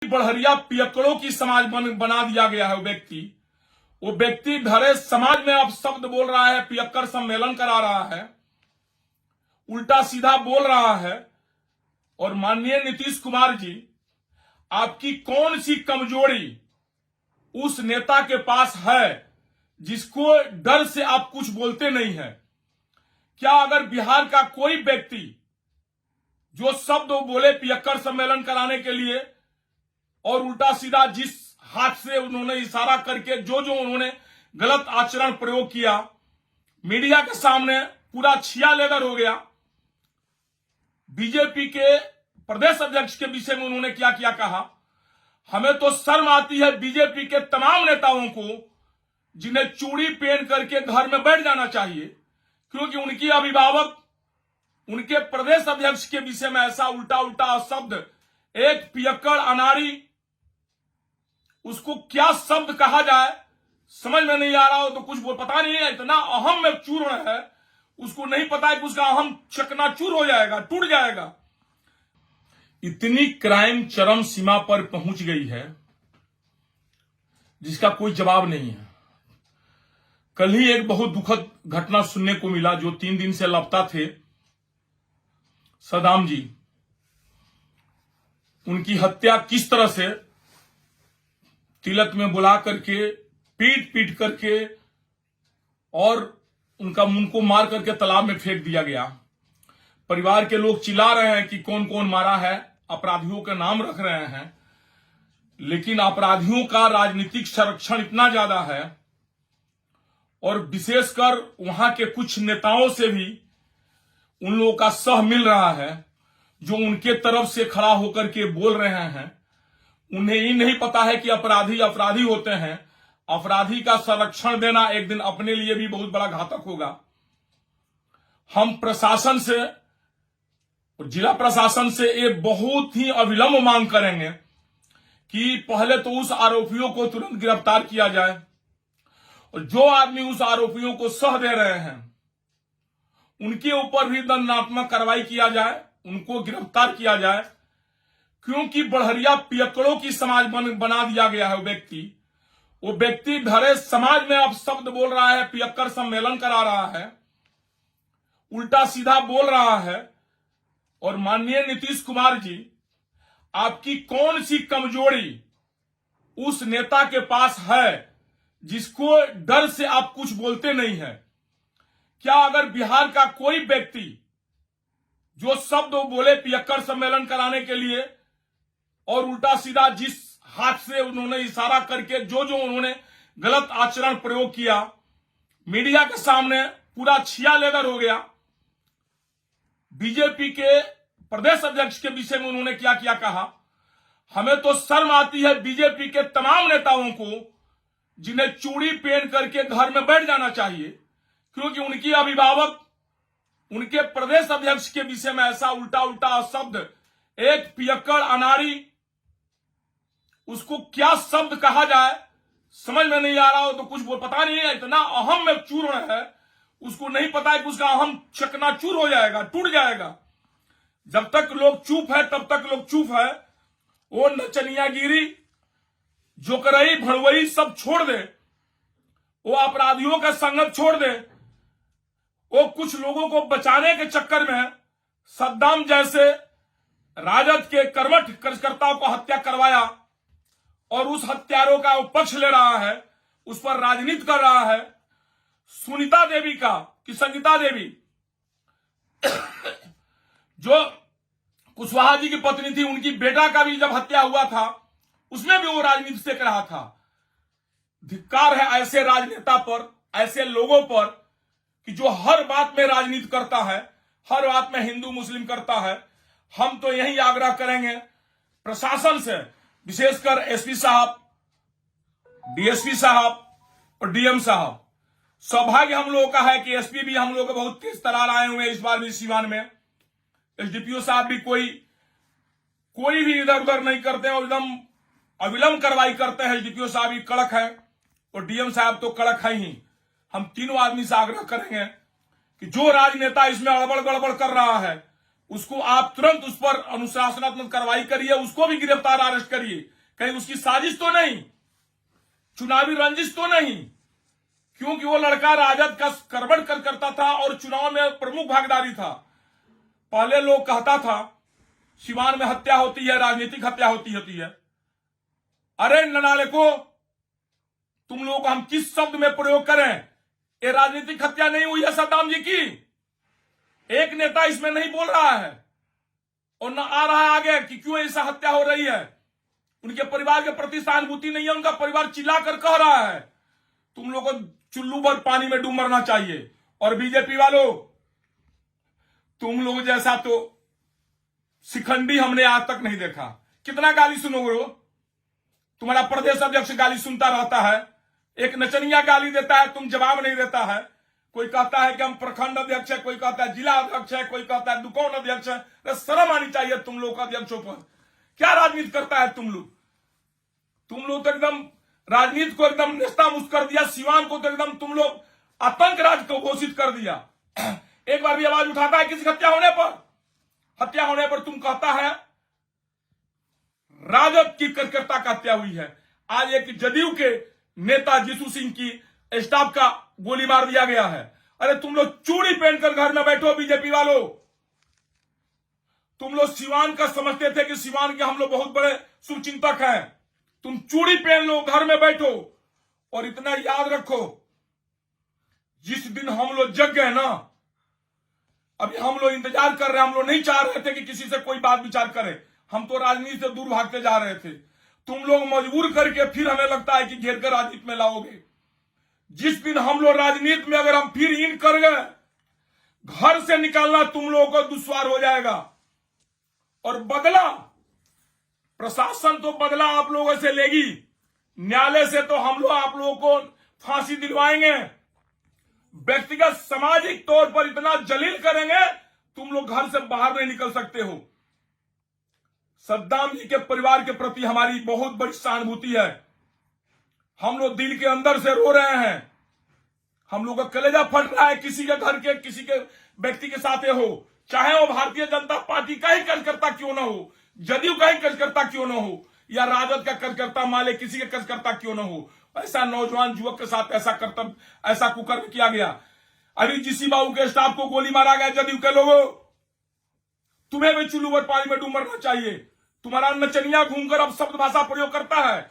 बढ़िया पियक्कड़ों की समाज बना दिया गया है। वो व्यक्ति भरे समाज में अब शब्द बोल रहा है, पियक्कड़ सम्मेलन करा रहा है, उल्टा सीधा बोल रहा है। और माननीय नीतीश कुमार जी, आपकी कौन सी कमजोरी उस नेता के पास है जिसको डर से आप कुछ बोलते नहीं हैं? क्या अगर बिहार का कोई व्यक्ति जो शब्द वो बोले पियक्कड़ सम्मेलन कराने के लिए और उल्टा सीधा जिस हाथ से उन्होंने इशारा करके जो उन्होंने गलत आचरण प्रयोग किया, मीडिया के सामने पूरा छिया लेगर हो गया। बीजेपी के प्रदेश अध्यक्ष के विषय में उन्होंने क्या क्या कहा। हमें तो शर्म आती है बीजेपी के तमाम नेताओं को, जिन्हें चूड़ी पहन करके घर में बैठ जाना चाहिए, क्योंकि उनकी अभिभावक उनके प्रदेश अध्यक्ष के विषय में ऐसा उल्टा उल्टा शब्द, एक पियक्कड़ अनाड़ी, उसको क्या शब्द कहा जाए समझ में नहीं आ रहा हो तो कुछ वो पता नहीं है। इतना अहम में चूर्ण है, उसको नहीं पता है कि उसका अहम चकनाचूर हो जाएगा, टूट जाएगा। इतनी क्राइम चरम सीमा पर पहुंच गई है जिसका कोई जवाब नहीं है। कल ही एक बहुत दुखद घटना सुनने को मिला, जो 3 दिन से लापता थे सदाम जी, उनकी हत्या किस तरह से तिलक में बुला करके पीट पीट करके और उनको मार करके तालाब में फेंक दिया गया। परिवार के लोग चिल्ला रहे हैं कि कौन कौन मारा है, अपराधियों के नाम रख रहे हैं, लेकिन अपराधियों का राजनीतिक संरक्षण इतना ज्यादा है और विशेषकर वहां के कुछ नेताओं से भी उन लोगों का सह मिल रहा है, जो उनके तरफ से खड़ा होकर के बोल रहे हैं। उन्हें ही नहीं पता है कि अपराधी अपराधी होते हैं। अपराधी का संरक्षण देना एक दिन अपने लिए भी बहुत बड़ा घातक होगा। हम प्रशासन से, जिला प्रशासन से ये बहुत ही अविलंब मांग करेंगे कि पहले तो उस आरोपियों को तुरंत गिरफ्तार किया जाए और जो आदमी उस आरोपियों को सह दे रहे हैं उनके ऊपर भी दंडात्मक कार्रवाई किया जाए, उनको गिरफ्तार किया जाए, क्योंकि बढ़िया पियक्कड़ों की समाज बना दिया गया है। वो व्यक्ति भरे समाज में अब शब्द बोल रहा है, पियक्कड़ सम्मेलन करा रहा है, उल्टा सीधा बोल रहा है। और माननीय नीतीश कुमार जी, आपकी कौन सी कमजोरी उस नेता के पास है जिसको डर से आप कुछ बोलते नहीं हैं? क्या अगर बिहार का कोई व्यक्ति जो शब्द वो बोले पियक्कड़ सम्मेलन कराने के लिए और उल्टा सीधा जिस हाथ से उन्होंने इशारा करके जो उन्होंने गलत आचरण प्रयोग किया, मीडिया के सामने पूरा छिया लेगर हो गया। बीजेपी के प्रदेश अध्यक्ष के विषय में उन्होंने क्या क्या कहा। हमें तो शर्म आती है बीजेपी के तमाम नेताओं को, जिन्हें चूड़ी पहन करके घर में बैठ जाना चाहिए, क्योंकि उनकी अभिभावक उनके प्रदेश अध्यक्ष के विषय में ऐसा उल्टा उल्टा शब्द, एक पियक्कड़ अनाड़ी, उसको क्या शब्द कहा जाए समझ में नहीं आ रहा हो तो कुछ वो पता नहीं है। इतना अहम में चूर्ण है, उसको नहीं पता है कि उसका अहम चकनाचूर हो जाएगा, टूट जाएगा। जब तक लोग चुप है तब तक लोग चुप है। वो नचनियागिरी, जोकरई, भड़वई सब छोड़ दे, वो अपराधियों का संगत छोड़ दे। वो कुछ लोगों को बचाने के चक्कर में सद्दाम जैसे राजद के कर्मठ कार्यकर्ताओं को हत्या करवाया और उस हत्यारों का वो पक्ष ले रहा है, उस पर राजनीति कर रहा है। सुनीता देवी का कि संगीता देवी जो कुशवाहा जी की पत्नी थी, उनकी बेटा का भी जब हत्या हुआ था उसमें भी वो राजनीति से कर रहा था। धिक्कार है ऐसे राजनेता पर, ऐसे लोगों पर कि जो हर बात में राजनीति करता है, हर बात में हिंदू मुस्लिम करता है। हम तो यही आग्रह करेंगे प्रशासन से, विशेषकर एसपी साहब, डीएसपी साहब और डीएम साहब। सौभाग्य हम लोगों का है कि एसपी भी हम लोग को बहुत तेज तरार आए हुए हैं इस बार भी सीवान में। एसडीपीओ साहब भी कोई भी इधर उधर नहीं करते हैं और एकदम अविलंब कार्रवाई करते हैं। एसडीपीओ साहब भी कड़क है और डीएम साहब तो कड़क है ही। हम तीनों आदमी से आग्रह करेंगे कि जो राजनेता इसमें अड़बड़ गड़बड़ कर रहा है उसको आप तुरंत उस पर अनुशासनात्मक कार्रवाई करिए, उसको भी गिरफ्तार अरेस्ट करिए। कहीं उसकी साजिश तो नहीं, चुनावी रंजिश तो नहीं, क्योंकि वो लड़का राजद का करबड़ करता था और चुनाव में प्रमुख भागीदारी था। पहले लोग कहता था सिवान में हत्या होती है, राजनीतिक हत्या होती है। अरे ननाले को, तुम लोग हम किस शब्द में प्रयोग करें? ये राजनीतिक हत्या नहीं हुई है सद्दाम जी की। एक नेता इसमें नहीं बोल रहा है और न आ रहा है आगे कि क्यों ऐसा हत्या हो रही है। उनके परिवार के प्रति सहानुभूति नहीं है, उनका परिवार चिल्लाकर कह रहा है तुम लोग को चुल्लू भर पानी में डूब मरना चाहिए। और बीजेपी वालों, तुम लोग जैसा तो शिखंडी हमने आज तक नहीं देखा। कितना गाली सुनोगे? तुम्हारा प्रदेश अध्यक्ष गाली सुनता रहता है, एक नचनिया गाली देता है, तुम जवाब नहीं देता है। कोई कहता है कि हम प्रखंड अध्यक्ष है, कोई कहता है जिला अध्यक्ष है, कोई कहता है दुकान अध्यक्ष है। शर्म आनी चाहिए तुम लोग का अध्यक्षों पर। क्या राजनीति करता है तुम लोग? तुम लोग तो एकदम राजनीति को एकदम नेस्तामुस्त कर दिया। सिवान को तो एकदम तुम लोग आतंक राज को घोषित कर दिया। एक बार भी आवाज उठाता है किसी हत्या होने पर तुम कहता है राजद की कार्यकर्ता का हत्या हुई है। आज एक जदयू के नेता जीसू सिंह की स्टाफ का गोली मार दिया गया है। अरे तुम लोग चूड़ी पहनकर घर में बैठो बीजेपी वालों। तुम लोग सिवान का समझते थे कि सिवान के हम लोग बहुत बड़े शुभचिंतक हैं। तुम चूड़ी पहन लो, घर में बैठो। और इतना याद रखो, जिस दिन हम लोग जग गए ना, अभी हम लोग इंतजार कर रहे हैं। हम लोग नहीं चाह रहे थे कि किसी से कोई बात विचार करे, हम तो राजनीति से दूर भागते जा रहे थे। तुम लोग मजबूर करके फिर हमें लगता है कि घेर कर राजनीति में लाओगे। जिस दिन हम लोग राजनीति में अगर हम फिर इन कर गए, घर से निकालना तुम लोगों को दुश्वार हो जाएगा। और बदला प्रशासन तो बदला आप लोगों से लेगी, न्यायालय से तो हम लोग आप लोगों को फांसी दिलवाएंगे। व्यक्तिगत सामाजिक तौर पर इतना जलील करेंगे तुम लोग घर से बाहर नहीं निकल सकते हो। सद्दाम जी के परिवार के प्रति हमारी बहुत बड़ी सहानुभूति है। हम लोग दिल के अंदर से रो रहे हैं। हम लोग का कलेजा फट रहा है किसी के घर के किसी के व्यक्ति के साथ हो, चाहे वो भारतीय जनता पार्टी का ही कार्यकर्ता क्यों ना हो, जदयू का ही कार्यकर्ता क्यों ना हो, या राजद का कार्यकर्ता माले किसी के कार्यकर्ता क्यों ना हो। ऐसा नौजवान युवक के साथ ऐसा कर्तव्य, ऐसा कुकर्म किया गया। अरे जीसी बाबू के स्टाफ को गोली मारा गया जदयू के लोगों। तुम्हें भी चुल्लू भर पानी में डूब मरना चाहिए। तुम्हारा नचनिया घूमकर अब शब्द भाषा प्रयोग करता है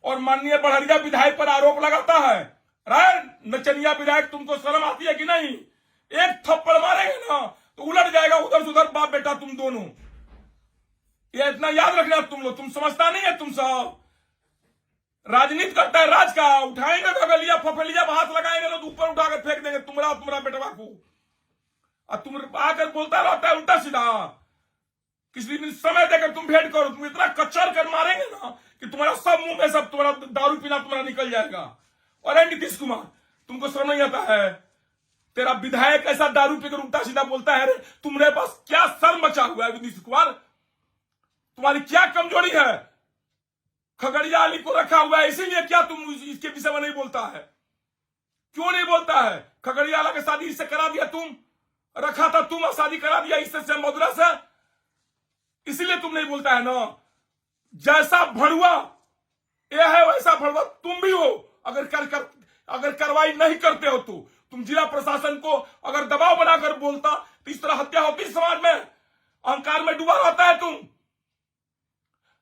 और माननीय बढ़िया विधायक पर आरोप लगाता है। राय नचनिया विधायक, तुमको शर्म आती है कि नहीं? एक थप्पड़ मारेंगे ना तो उलट जाएगा उधर से उधर, बाप बेटा तुम दोनों। ये इतना याद रखना तुम लोग। तुम समझता नहीं है, तुम सब राजनीति करता है राज का। उठाएंगे तो गलिया फफलिया हाथ लगाएंगे तो ऊपर उठाकर फेंक देंगे तुम्हारा बेटवा को। और तुम आकर बोलता रहता है उल्टा सीधा। किसी दिन समय देकर तुम भेंट करो। तुम इतना कच्चर कर मारेंगे ना कि तुम्हारा सब मुंह में सब तुम्हारा दारू पीना तुम्हारा निकल जाएगा। और नीतीश कुमार, तुमको शर्म नहीं आता है? तेरा विधायक ऐसा दारू पीकर उल्टा सीधा बोलता है। तुम्हारे पास क्या शर्म बचा हुआ है नीतीश कुमार? तुम्हारी क्या कमजोरी है? खगड़िया अली को रखा हुआ है, इसीलिए क्या तुम इसके विषय में नहीं बोलता है? क्यों नहीं बोलता है? खगड़िया वाला की शादी इससे करा दिया, तुम रखा था, तुम शादी करा दिया इससे मधुरा से, इसीलिए तुम नहीं बोलता है ना। जैसा भड़ुआ ये है वैसा भड़ुआ तुम भी हो। अगर कार्रवाई नहीं करते हो तो तुम जिला प्रशासन को अगर दबाव बनाकर बोलता तो इस तरह हत्या होती समाज में। अहंकार में डूबा रहता है तुम।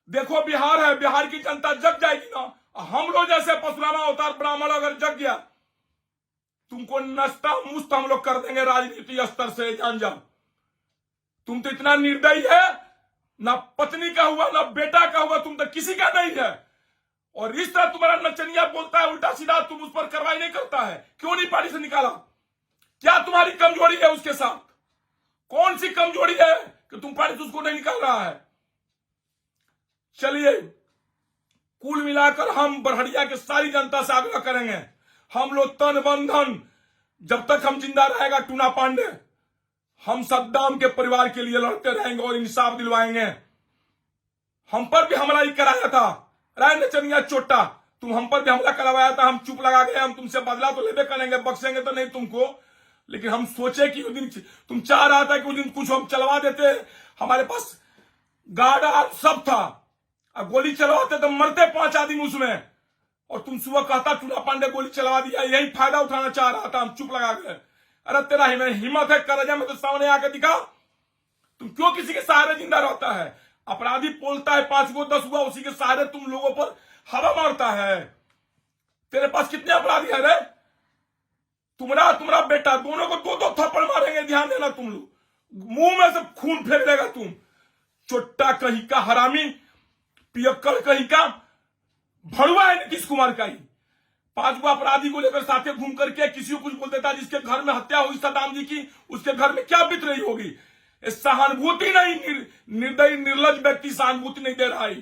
देखो बिहार है, बिहार की जनता जग जाएगी ना। हम लोग जैसे परशुरामा अवतार ब्राह्मण अगर जग गया, तुमको नस्ता मुस्त हम लोग कर देंगे राजनीति स्तर से, जान जाओ। तुम तो इतना निर्दयी है, ना पत्नी का हुआ ना बेटा का हुआ, तुम तो किसी का नहीं है। और इस तरह तुम्हारा नचनिया बोलता है उल्टा सीधा, तुम उस पर कार्रवाई नहीं करता है। क्यों नहीं पार्टी से निकाला? क्या तुम्हारी कमजोरी है उसके साथ? कौन सी कमजोरी है कि तुम पार्टी से उसको नहीं निकाल रहा है? चलिए, कुल मिलाकर हम बड़हरिया के सारी जनता से आग्रह करेंगे, हम लोग तन बंधन जब तक हम जिंदा रहेगा टूना पांडे, हम सद्दाम के परिवार के लिए लड़ते रहेंगे और इंसाफ दिलवाएंगे। हम पर भी हमला ही कराया था राय नचनिया चोटा, तुम हम पर भी हमला करवाया था, हम चुप लगा गए। हम तुमसे बदला तो लेबे करेंगे, बख्शेंगे तो नहीं तुमको। लेकिन हम सोचे कि उस दिन तुम चाह रहा था कि उस दिन कुछ हम चलवा देते, हमारे पास गार्ड आर्म सब था, अब गोली चलवाते तो मरते 5 आदमी उसमें, और तुम सुबह कहता टूना पांडे गोली चलवा दिया, यही फायदा उठाना चाह रहा था, हम चुप लगा गए। अरे तेरा हिम्मत है करजा में तो सामने आके दिखा, तुम क्यों किसी के सहारे जिंदा रहता है? अपराधी बोलता है 5 गो 10 हुआ, उसी के सहारे तुम लोगों पर हवा मारता है। तेरे पास कितने अपराधी है रे? तुम्हारा बेटा, दोनों को 2-2 थप्पड़ मारेंगे, ध्यान देना तुम लोग, मुंह में से खून फेंक देगा तुम, चोट्टा कहीं का हरामी, पियक्कड़ कहीं का, भड़ुआ है नीतीश कुमार का ही। 5 गो अपराधी को लेकर साथे घूम करके किसी को कुछ बोल देता, जिसके घर में हत्या हुई सद्दाम जी की, उसके घर में क्या बीत रही होगी। सहानुभूति नहीं, निर्दयी निर्लज व्यक्ति सहानुभूति नहीं दे रहा है,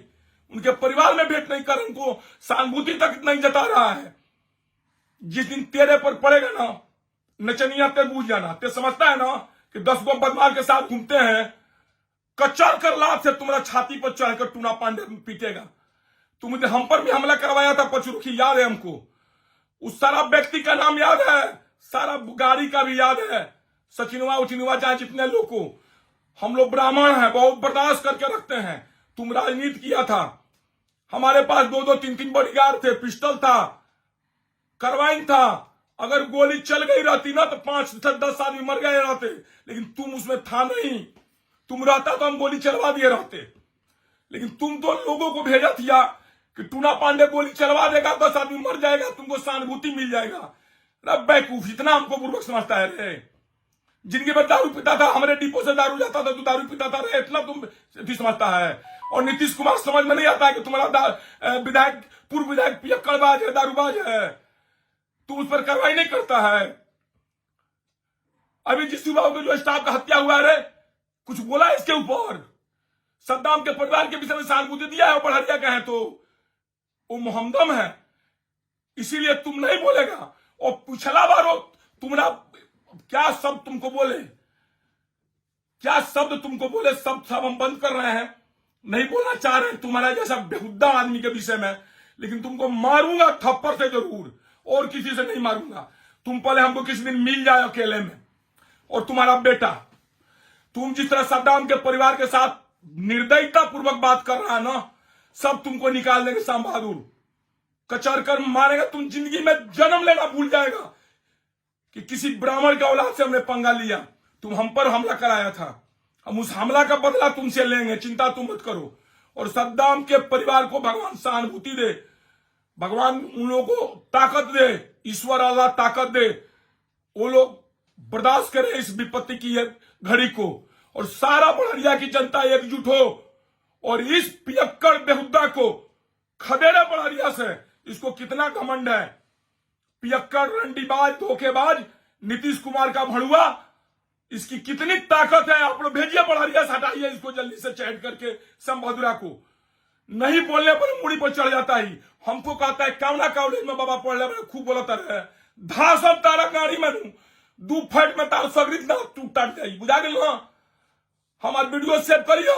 उनके परिवार में भेंट नहीं कर, उनको सहानुभूति तक नहीं जता रहा है। जिस दिन तेरे पर पड़ेगा ना नचनिया, ते बूझ जाना, ते समझता है ना कि 10 गो बदमाश के साथ घूमते हैं, कचर कर लात से तुम्हारा छाती पर चढ़कर टूना पांडे पीटेगा। तुमने हम पर भी हमला करवाया था, पचरुखी याद है हमको, उस सारा व्यक्ति का नाम याद है, सारा गाड़ी का भी याद है, सचिनवा उचिनवा चाहे जितने लोग को। हम लोग ब्राह्मण हैं, बहुत बर्दाश्त करके रखते हैं। तुम राजनीति किया था, हमारे पास 2-2 3-3 बॉडीगार्ड थे, पिस्टल था, कार्बाइन था, अगर गोली चल गई रहती ना तो 5-10 आदमी मर गए रहते, लेकिन तुम उसमें था नहीं। तुम रहता तो हम गोली चलवा दिए रहते, लेकिन तुम तो लोगों को भेजा था कि टूना पांडे गोली चलवा देगा, 10 आदमी मर जाएगा, तुमको सहानुभूति मिल जाएगा। रब बेवकूफ, इतना हमको बुर्बक समझता है रे। जिंदगी भर दारू पीता था, हमारे डिपो से दारू जाता था, तू दारू पीता था रे, इतना तुम समझता है। और नीतीश कुमार समझ में नहीं आता है कि तुम्हारा विधायक, पूर्व विधायक पियक्कड़बाज है, दारूबाज है, तू उस पर कार्रवाई नहीं करता है। अभी जिस युवा को जो स्टाफ का हत्या हुआ है, कुछ बोला इसके ऊपर? सद्दाम के परिवार के विषय में सहानुभूति दिया है, बढ़िया कहें तो वो मोहम्मदम है, इसीलिए तुम नहीं बोलेगा। और पिछला बार तुम्हारा क्या शब्द तुमको बोले, क्या शब्द तुमको बोले, सब हम बंद कर रहे हैं, नहीं बोलना चाह रहे तुम्हारा जैसा बेहुदा आदमी के विषय में, लेकिन तुमको मारूंगा थप्पड़ से जरूर, और किसी से नहीं मारूंगा। तुम पहले हमको किसी दिन मिल जाए अकेले में। और तुम्हारा बेटा, तुम जिस तरह सद्दाम के परिवार के साथ निर्दयता पूर्वक बात कर रहा है ना, सब तुमको निकाल देंगे। शाम बहादुर कचर कर मारेगा, तुम जिंदगी में जन्म लेना भूल जाएगा कि किसी ब्राह्मण के औलाद से हमने पंगा लिया, तुम हम पर हमला कराया था, हम उस हमला का बदला तुमसे लेंगे, चिंता तुम मत करो। और सद्दाम के परिवार को भगवान सहानुभूति दे, भगवान उन लोगों को ताकत दे, ईश्वर अल्लाह ताकत दे, वो लोग बर्दाश्त करें इस विपत्ति की घड़ी को। और सारा बढ़िया की जनता एकजुट हो और इस पियक्कड़ बेहुदा को खदेड़े बढ़िया से। इसको कितना घमंड है, पियक्कड़, रंडीबाज, धोखेबाज नीतीश कुमार का भड़ुआ, इसकी कितनी ताकत है। आप लोग भेजिए बढ़िया से, हटाइए इसको जल्दी से चैट करके। संबहादुरा को नहीं बोलने पर मुड़ी पर चढ़ जाता ही, हमको कहता है कावना कॉलेज में बाबा पढ़ ले, खूब बोलता रहे, धासम तारा गाड़ी में 2 फट में तार सगरी ना टूट जाई, बुझा गए ना। हमारे वीडियो सेव करियो,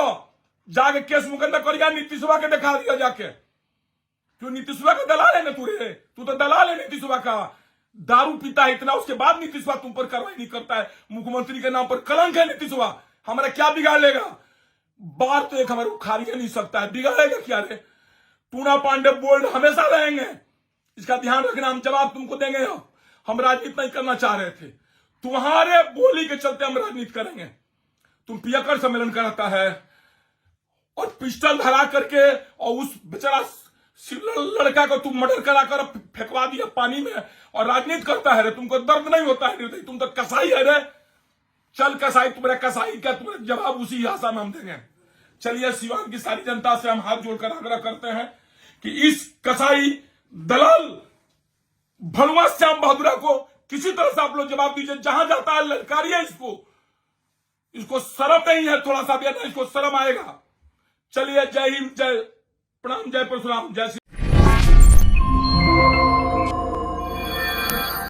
जाके केस मुकदमा करिया, नीतीशवा के दिखा दिया जाके। क्यों नीतीशवा का दलाल है ना तू रे, तू तो दलाल है नीतीशवा का। दारू पीता है इतना, उसके बाद नीतीशवा तुम पर कार्रवाई नहीं करता है। मुख्यमंत्री के नाम पर कलंक है नीतीशवा, हमारा क्या बिगाड़ लेगा? बार तो एक हमारे उखाड़ नहीं सकता है, बिगाड़ेगा क्या रे? टूना पांडे बोल्ड हमेशा रहेंगे, इसका ध्यान रखना। हम जवाब तुमको देंगे। हम राजनीति नहीं करना चाह रहे थे, तुम्हारे बोली के चलते हम राजनीति करेंगे। तुम पियक्कड़ सम्मेलन कराता है और पिस्टल धरा करके, और उस बेचारा लड़का को तुम मर्डर कराकर फेंकवा दिया पानी में, और राजनीति करता है रे। तुमको दर्द नहीं होता है? तुम तो कसाई है रे। चल कसाई, तुम्हारे कसाई का तुम्हारे जवाब उसी आशा में हम देंगे। चलिए, सिवान की सारी जनता से हम हाथ जोड़कर आग्रह करते हैं कि इस कसाई दलाल भड़ुआ श्याम बहादुरा को किसी तरह से आप लोग जवाब दीजिए। जहां जाता है ललकारिए इसको शर्म नहीं है थोड़ा सा भी, इसको शर्म आएगा। चलिए, जय हिंद, जय प्रणाम, जय परशुराम, जय श्री।